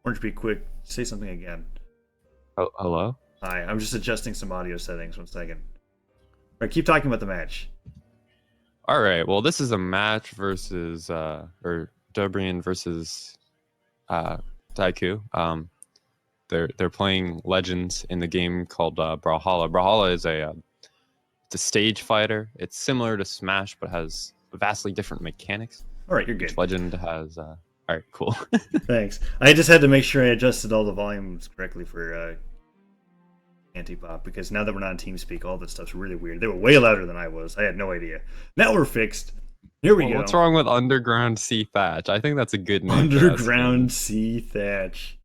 Orange, be quick. Say something again. Oh, hello? Hi, I'm just adjusting some audio settings. 1 second. All right, keep talking about the match. All right. Well, this is a match versus or Dobrein versus Diakou. They're playing Legends in the game called Brawlhalla. Brawlhalla is it's a stage fighter. It's similar to Smash, but has vastly different mechanics. All right, you're good. Legend has. All right, cool. Thanks. I just had to make sure I adjusted all the volumes correctly for anti-pop, because now that we're not on TeamSpeak, all this stuff's really weird. They were way louder than I was. I had no idea. Now we're fixed. Here we go. What's wrong with Underground Sea Thatch? I think that's a good name. Underground Sea Thatch.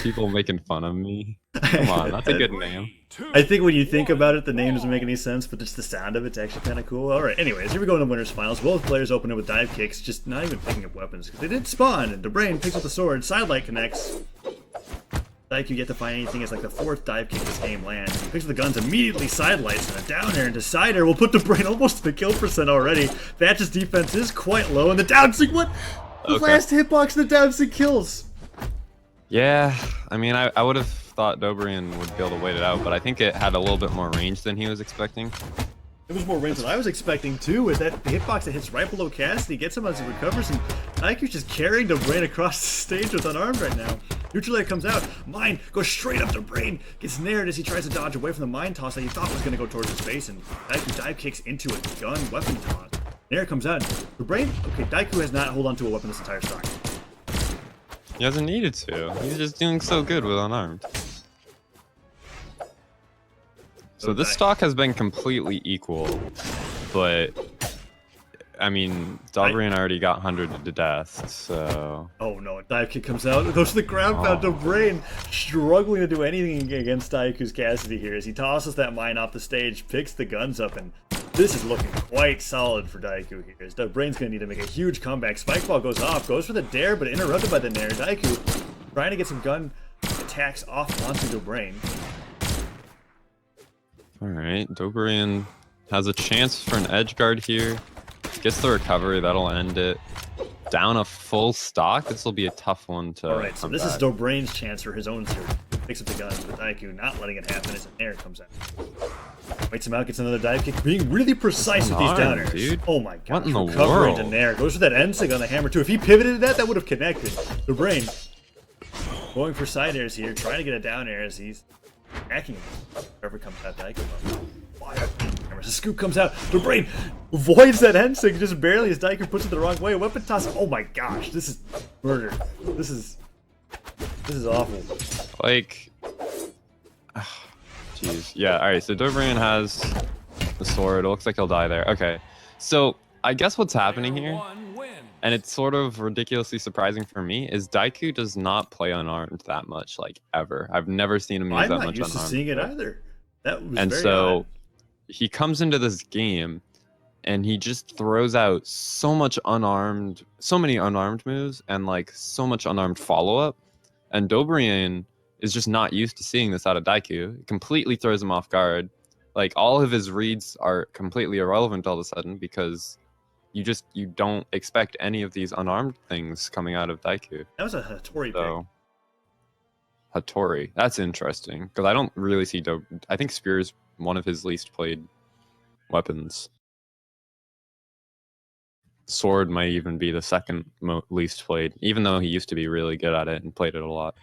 People making fun of me. Come on, that's a good name. I think when you think about it, the name doesn't make any sense, but just the sound of it's actually kind of cool. All right, anyways, here we go in the winners finals. Both players open it with dive kicks, just not even picking up weapons, because they did spawn, and Dobrein picks up the sword, sidelight connects. Diakou yet to find anything as like the 4th dive kick this game lands. He picks up the guns, immediately sidelights, and a down air into side air will put Dobrein almost to the kill percent already. Thatch's defense is quite low, and the down sync, what? The last hitbox and the down sync kills. Yeah, I mean, I would have thought Dobrein would be able to wait it out, but I think it had a little bit more range than he was expecting. It was more range than I was expecting too, with that hitbox that hits right below Cassidy, gets him as he recovers, and Diakou's just carrying Dobrein across the stage with unarmed right now. Neutral air comes out, mine goes straight up Dobrein, gets nared as he tries to dodge away from the mine toss that he thought was going to go towards his face, and Diakou dive kicks into a gun weapon toss. Nair comes out, Dobrein, okay, Diakou has not held on to a weapon this entire stock. He hasn't needed to. He's just doing so good with unarmed. So this stock has been completely equal, but I mean, Dobrein already got 100 to death, so... Oh no, a dive kick comes out, goes to the ground pound. Dobrein struggling to do anything against Diakou's Cassidy here as he tosses that mine off the stage, picks the guns up, and this is looking quite solid for Diakou here, as Dobrein's going to need to make a huge comeback. Spike ball goes off, goes for the dare, but interrupted by the nair. Diakou trying to get some gun attacks off onto Dobrein. Alright, Dobrein has a chance for an edge guard here. Gets the recovery, that'll end it. Down a full stock, this will be a tough one to... Alright, so this is Dobrein's chance for his own series. Picks up the guns, but Diakou not letting it happen as an air comes out. Waits him out, gets another dive kick, being really precise with these downers. Dude. Oh my god, what in the recovery world? into nair. Goes for that end sig on the hammer too. If he pivoted that, that would have connected. Dobrein going for side airs here, trying to get a down air as he's attacking him. Whoever comes out, Diakou. The scoop comes out. Dobrein avoids that end sig just barely as Diakou puts it the wrong way. Weapon toss. Oh my gosh, this is murder. This is awful. Like, jeez. Yeah, alright, so Dobrein has the sword. It looks like he'll die there. Okay, so I guess what's happening here, and it's sort of ridiculously surprising for me, is Diakou does not play unarmed that much, like, ever. I've never seen him use that much unarmed. I'm not used to seeing it either. That was and very so odd. He comes into this game and he just throws out so much unarmed, so many unarmed moves and like so much unarmed follow-up. And Dobrein is just not used to seeing this out of Diakou. It completely throws him off guard. Like all of his reads are completely irrelevant all of a sudden because you don't expect any of these unarmed things coming out of Diakou. That was a Hattori pick. Hattori, that's interesting because I don't really see I think Spear is one of his least played weapons. Sword might even be the second least played, even though he used to be really good at it and played it a lot.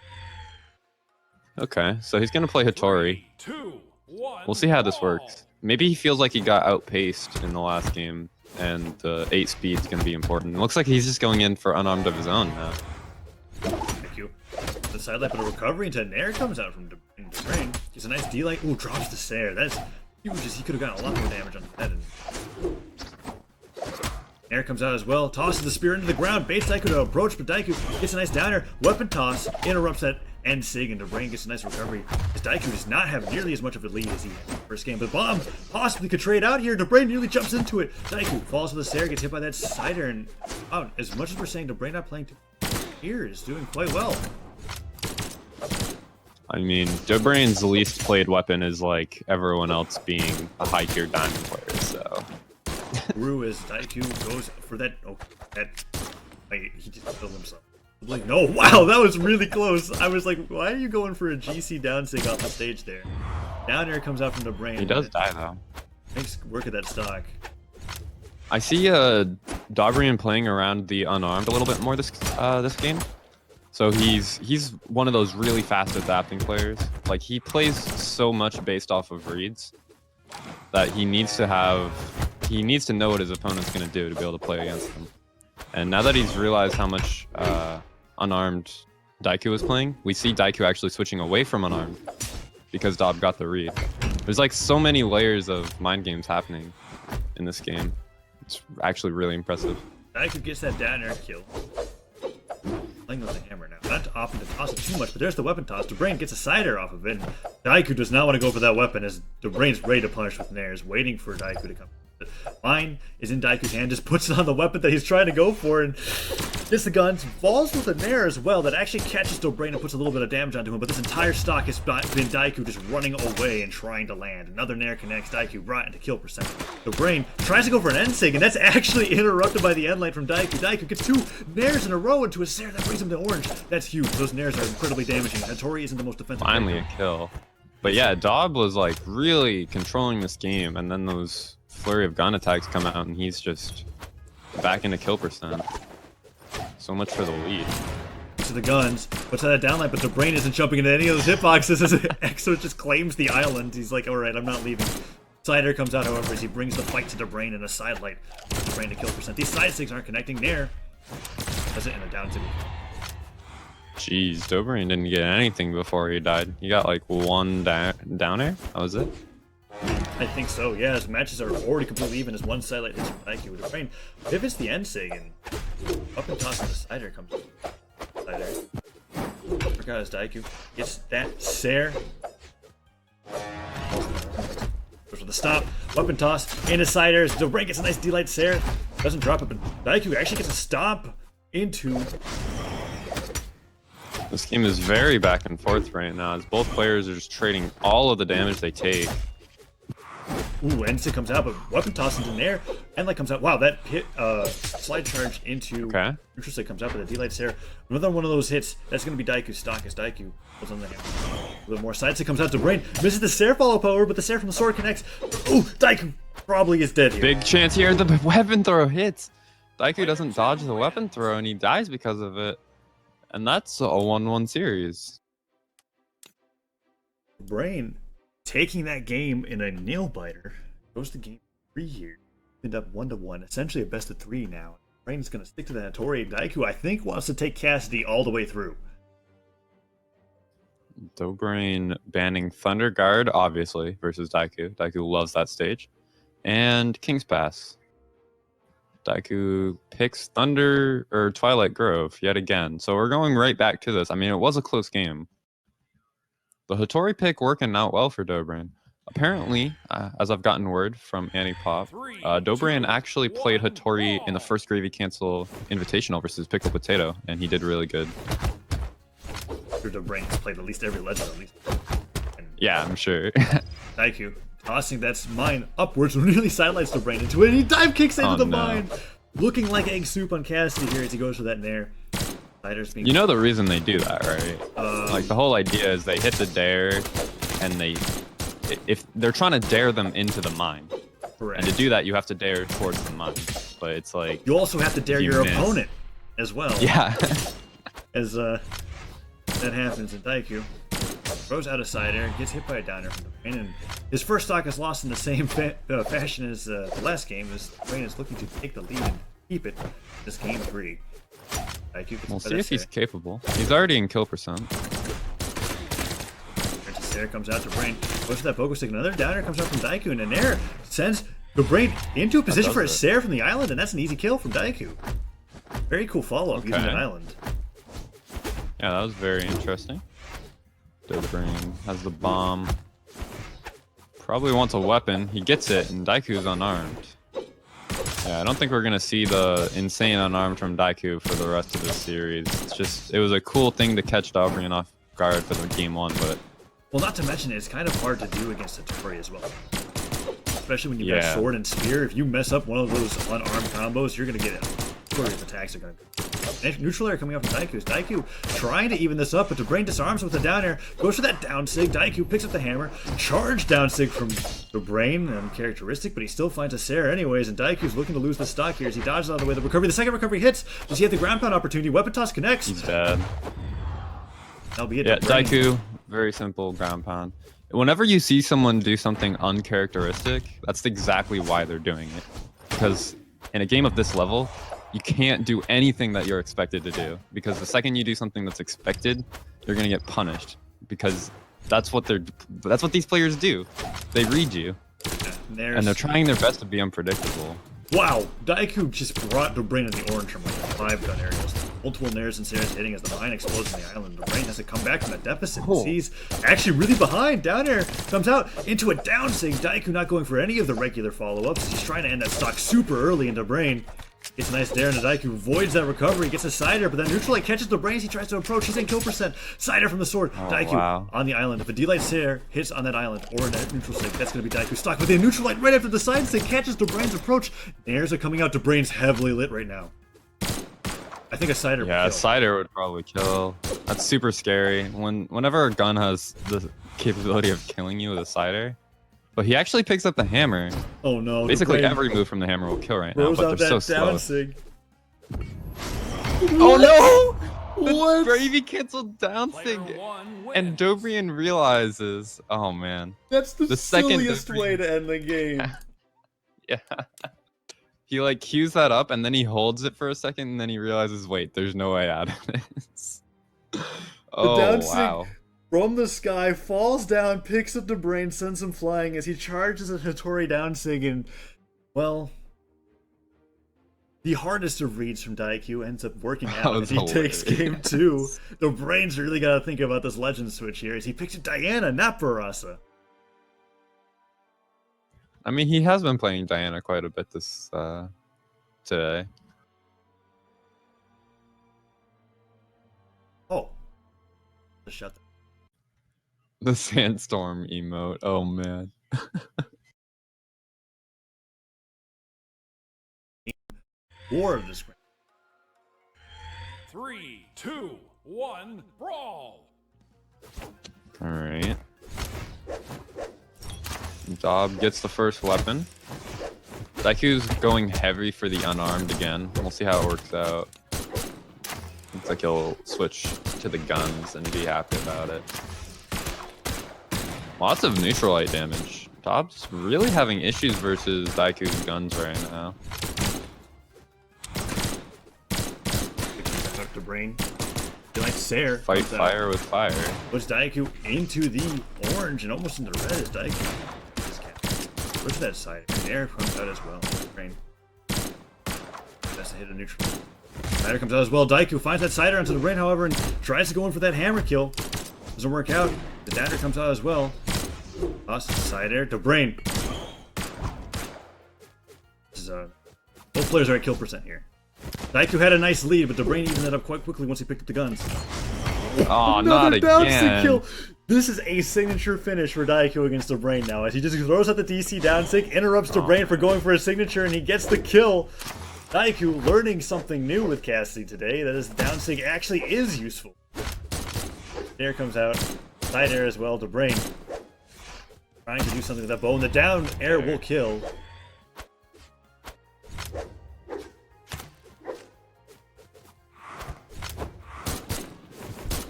Okay, so he's gonna play Hattori. We'll see how this works. Maybe he feels like he got outpaced in the last game, and the 8 speed is gonna be important. It looks like he's just going in for unarmed of his own now. Thank you. The sidelight, but a recovery into an air comes out from Dobrein. Gets a nice D-light. Ooh, drops the snare. That's huge. He could have gotten a lot more damage on the head. Air comes out as well. Tosses the spear into the ground. Baits Diakou to approach, but Diakou gets a nice downer. Weapon toss. Interrupts that end sig, and Dobrein gets a nice recovery. As Diakou does not have nearly as much of a lead as he had in the first game. But bomb possibly could trade out here. Dobrein nearly jumps into it. Diakou falls to the stair, gets hit by that cider, and wow, as much as we're saying Dobrein not playing here is doing quite well. I mean, Dobrein's least played weapon is like everyone else being a high tier diamond player, so. Through as Diakou goes for that. Oh, that. Wait, he just killed himself. Like, no, wow, that was really close. I was like, why are you going for a GC down sig off the stage there? Down air comes out from Dobrein. He does die though. Makes work of that stock. I see Dobrein playing around the unarmed a little bit more this game. So he's one of those really fast adapting players. Like he plays so much based off of reads that he needs to know what his opponent's gonna do to be able to play against him. And now that he's realized how much unarmed Diakou is playing, we see Diakou actually switching away from unarmed because Dob got the read. There's like so many layers of mind games happening in this game. It's actually really impressive. Diakou gets that down air kill. Playing with the hammer now. Not often to toss it too much, but there's the weapon toss. Dobrein gets a side air off of it. Diakou does not want to go for that weapon as Dobrein's ready to punish with nairs, waiting for Diakou to come. Mine is in Daikou's hand, just puts it on the weapon that he's trying to go for, and gets the gun, falls with a nair as well that actually catches Dobrein and puts a little bit of damage onto him, but this entire stock has been Diakou just running away and trying to land. Another nair connects, Diakou brought into kill percent. Dobrein tries to go for an end sig, and that's actually interrupted by the end light from Diakou. Diakou gets 2 nairs in a row into a Sair that brings him to orange. That's huge. Those nairs are incredibly damaging. Hattori isn't the most defensive. Finally a kill. But yeah, Dob was like really controlling this game, and then those flurry of gun attacks come out and he's just back into kill percent. So much for the lead. To the guns, puts out a downlight, but Dobrein isn't jumping into any of those hitboxes as Exo just claims the island. He's like, alright, I'm not leaving. Sider comes out, however, as he brings the fight to Dobrein in a side light. Dobrein to kill percent. These side sigs aren't connecting there. Does it in a down sig. Jeez, Dobrein didn't get anything before he died. He got like 1 down air? That was it? I think so, yeah. His matches are already completely even as one side light hits from Diakou. Dobrein pivots the end sig and up and tosses the Sider comes. Sider. Forgot his Diakou. Gets that Sair. Goes for the stop. Weapon toss into Sider. Dobrein gets a nice D-light Sair. Doesn't drop it, but Diakou actually gets a stomp into. This game is very back and forth right now as both players are just trading all of the damage they take. Ooh, Ensign comes out, but weapon toss into air. Endlight comes out. Wow, that hit slide charge into Interesting comes out with a D-light Sair. Another one of those hits. That's going to be Daikou's stock as Diakou pulls on the hammer. A little more side stick comes out to Dobrein. Misses the Sair follow power, but the Sair from the sword connects. Ooh, Diakou probably is dead here. Big chance here. The weapon throw hits. Diakou doesn't dodge the weapon throw and he dies because of it. And that's a 1-1 series. Dobrein taking that game in a nail biter goes to game 3 here. End up 1-1, essentially a best of 3 now. Dobrein is going to stick to that. Hattori. Diakou, I think, wants to take Cassidy all the way through. Dobrein banning Thunder Guard, obviously, versus Diakou. Diakou loves that stage. And King's Pass. Diakou picks Thunder or Twilight Grove yet again. So we're going right back to this. I mean, it was a close game. The Hattori pick working out well for Dobrein. Apparently, as I've gotten word from Annie Pop, Dobrein actually played Hattori in the first Gravy Cancel Invitational versus Pickle Potato, and he did really good. Dobrein has played at least every legend, at least. And yeah, I'm sure. Diakou tossing that mine upwards, really sidelights Dobrein into it, and he dive kicks into the mine! Looking like egg soup on Cassidy here as he goes for that nair. You know the reason they do that, right? Like the whole idea is they hit the dare, and if they're trying to dare them into the mine. Correct. And to do that, you have to dare towards the mine. But it's like you also have to dare your opponent as well. Yeah. As that happens, and Diakou throws out a side air, gets hit by a downer from Dobrein, and his first stock is lost in the same fashion as the last game, as Dobrein is looking to take the lead and keep it this game 3. We'll see if he's capable. He's already in kill percent. Sair comes out to Dobrein, goes for that focus stick. Another downer comes out from Diakou, and a nair sends Dobrein into a position for a Sair from the island, and that's an easy kill from Diakou. Very cool follow-up using an island. Yeah, that was very interesting. Dobrein has the bomb. Probably wants a weapon. He gets it, and Daikou's unarmed. Yeah, I don't think we're going to see the insane unarmed from Diakou for the rest of this series. It's just, it was a cool thing to catch Dobrein off guard for the game 1, but... Well, not to mention, it's kind of hard to do against Hattori as well. Especially when you got sword and spear. If you mess up one of those unarmed combos, you're going to get it. Hattori's attacks are going to Neutral air coming up from Diakou. Diakou trying to even this up, but Dobrein disarms with the down air. Goes for that down sig. Diakou picks up the hammer. Charge down sig from Dobrein, uncharacteristic, but he still finds a Sarah anyways, and Daikou's looking to lose the stock here as he dodges out of the way. The recovery, the second recovery hits. Does he have the ground pound opportunity? Weapon toss connects. He's dead. That'll be it. Yeah, Dobrein. Diakou, very simple ground pound. Whenever you see someone do something uncharacteristic, that's exactly why they're doing it. Because in a game of this level, you can't do anything that you're expected to do. Because the second you do something that's expected, you're gonna get punished. Because that's what these players do. They read you. And they're trying their best to be unpredictable. Wow, Diakou just brought Dobrein in the orange from like a 5-gun area. Multiple Nairs and Sarahs hitting as the mine explodes on the island. Dobrein has to come back from that deficit. He's actually really behind. Down air comes out into a down sig. Diakou not going for any of the regular follow-ups. He's trying to end that stock super early into Dobrein. Gets a nice dare into Diakou, voids that recovery, gets a sider, but then Neutral Light catches Dobrein as he tries to approach. He's in kill percent. Sider from the sword. Diakou on the island. If a D-Light Sarah hits on that island or a neutral sig, that's going to be Diakou stuck with a Neutral Light right after the side sig catches Dobrein's approach. Nairs are coming out. Dobrein's heavily lit right now. I think a Sider would kill. A Sider would probably kill. That's super scary. Whenever a gun has the capability of killing you with a Sider. But he actually picks up the hammer. Oh no. Basically every move from the hammer will kill right now, but they're so slow. Sig. Oh no! What? Gravy canceled down sig. And Dobrein realizes, oh man. That's the silliest Dobrein... way to end the game. Yeah. He like cues that up and then he holds it for a second and then he realizes, wait, there's no way out of this. Oh wow. From the sky, falls down, picks up Dobrein, sends him flying as he charges a Hattori down sig, and, well, the hardest of reads from Diakou ends up working out as he takes game 2. Dobrein's really got to think about this legend switch here as he picks up Diana, not Barasa. I mean, he has been playing Diana quite a bit this today. Oh. Just shut The sandstorm emote. Oh man. War of the spring. 3, 2, 1, brawl! Alright. Dob gets the first weapon. Daikou's going heavy for the unarmed again. We'll see how it works out. Looks like he'll switch to the guns and be happy about it. Lots of neutral light damage. Dob's really having issues versus Daikou's guns right now. Dobrein. Like Sarah. Fight fire with fire. Puts Diakou into the orange and almost into red as Diakou. Where's that side? Air comes out as well. Dobrein. That's a hit of neutral. Sider comes out as well. Diakou finds that Sider onto the Dobrein, however, and tries to go in for that hammer kill. Doesn't work out. The dagger comes out as well. Toss Sider. Dobrein. This is both players are at kill percent here. Diakou had a nice lead, but Dobrein evened that up quite quickly once he picked up the guns. Oh, not again. Kill. This is a signature finish for Diakou against Dobrein now, as he just throws out the DC down sig, interrupts Dobrein for going for a signature, and he gets the kill. Diakou learning something new with Cassidy today, that his down sig actually is useful. Air comes out, side air as well, Dobrein trying to do something with that bow, and the down air will kill.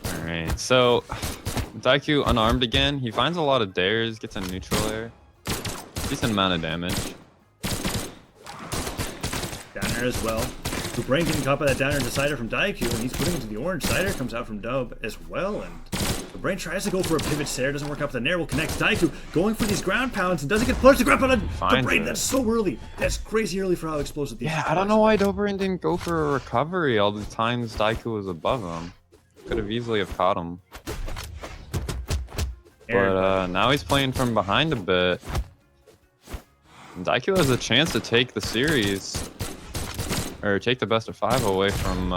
Alright, so Diakou unarmed again. He finds a lot of dares, gets a neutral air. Decent amount of damage. Down air as well. Dobrein getting caught by that down air decider from Diakou, and he's putting into the orange. Sider comes out from Dub as well, and Dobrein tries to go for a pivot Sarah, doesn't work out, but the Nair will connect. Diakou going for these ground pounds and doesn't get punched. The ground pound on Dobrein, that's so early. That's crazy early for how explosive these I don't know why Dobrein didn't go for a recovery all the times Diakou was above him. Could have easily have caught him. But now he's playing from behind a bit. Diakou has a chance to take the series. Or take the best of 5 away from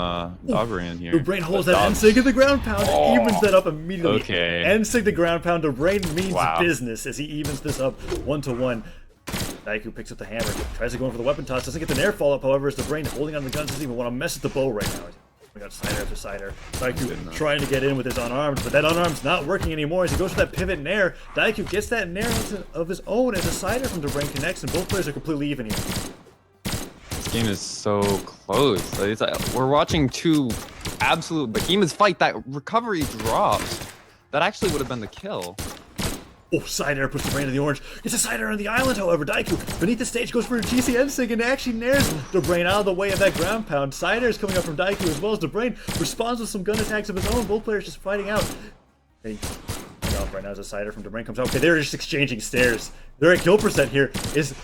Dobrein here. Dobrein holds that N-Sig of the ground pound and evens that up immediately. Okay. N-Sig the ground pound, Dobrein means business as he evens this up 1-1. Diakou picks up the hammer, tries to go in for the weapon toss, doesn't get the Nair follow-up, however, as Dobrein holding on the guns, doesn't even want to mess with the bow right now. We got Cider after Cider. Diakou trying to get in with his unarmed, but that unarmed's not working anymore as he goes for that pivot nair. Diakou gets that nair of his own as a Cider from Dobrein connects, and both players are completely even here. This game is so close. Like, we're watching two absolute behemoths fight. That recovery drops. That actually would have been the kill. Oh, Cider puts Dobrein to the orange. Gets a Cider on the island, however. Diakou beneath the stage goes for a GCN sig and actually nairs Dobrein out of the way of that ground pound. Cider is coming up from Diakou as well as Dobrein responds with some gun attacks of his own. Both players just fighting out. Hey, off right now as a Cider from Dobrein comes out. Okay, they're just exchanging stares. They're at kill percent here. Is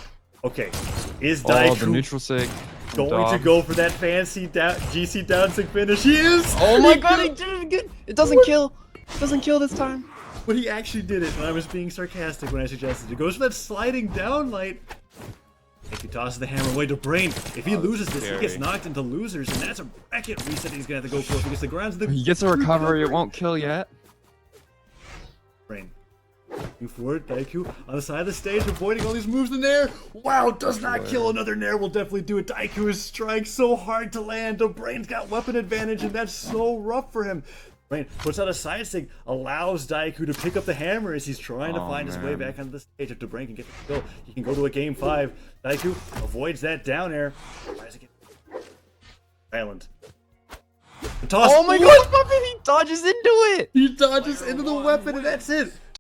Diakou the neutral sig going to go for that fancy GC down sig finish? He is! Oh my god, he did it again! It doesn't kill! It doesn't kill this time. But he actually did it, and I was being sarcastic when I suggested it. He goes for that sliding down light. If he tosses the hammer away to Dobrein, if he loses this, he gets knocked into losers, and that's a bracket reset he's gonna have to go for if he gets the grounds. He gets a recovery, it won't kill yet. Dobrein. Moving forward, Diakou on the side of the stage, avoiding all these moves in there. Wow, does not kill. Another nair will definitely do it. Diakou is trying so hard to land. Dobrein's got weapon advantage, and that's so rough for him. Dobrein puts out a side stick, allows Diakou to pick up the hammer as he's trying to find his way back onto the stage. If Dobrein can get the kill, he can go to a game 5. Diakou avoids that down air. Tries to get Island. The toss. Oh my gosh, Puppet, he dodges into it! He dodges into the weapon, and that's it.